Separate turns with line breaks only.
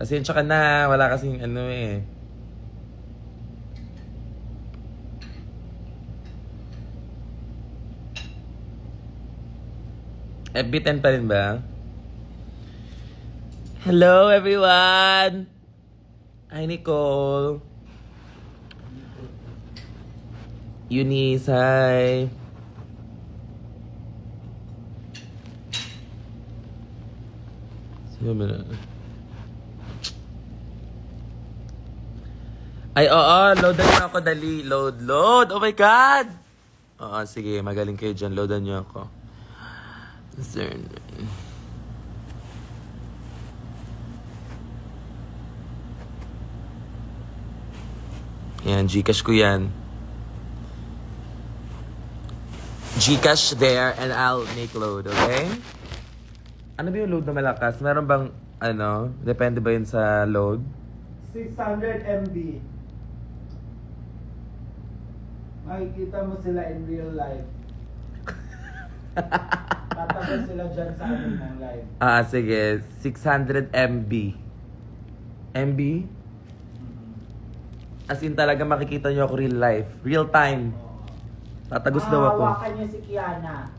Pasensya ka na, wala kasing ano eh. FB10 pa rin ba? Hello everyone! Hi Nicole! Eunice, hi! Sino ba na? Ay, oo, loadan niyo ako, dali. Load. Oh my God! Oo, sige, magaling kayo dyan. Loadan niyo ako. Sir. Yan, Gcash ko yan. Gcash there and I'll make load, okay? Ano ba yung load na malakas? Meron bang, ano, depende ba yun sa load?
600 MB. Makikita mo sila in real life. Tatagal sila dyan sa amin ng live.
Ah, sige. 600 MB. MB? As in talaga makikita nyo ako real life. Real time. Tatagos daw ako.
Hawakan niya si Kiana.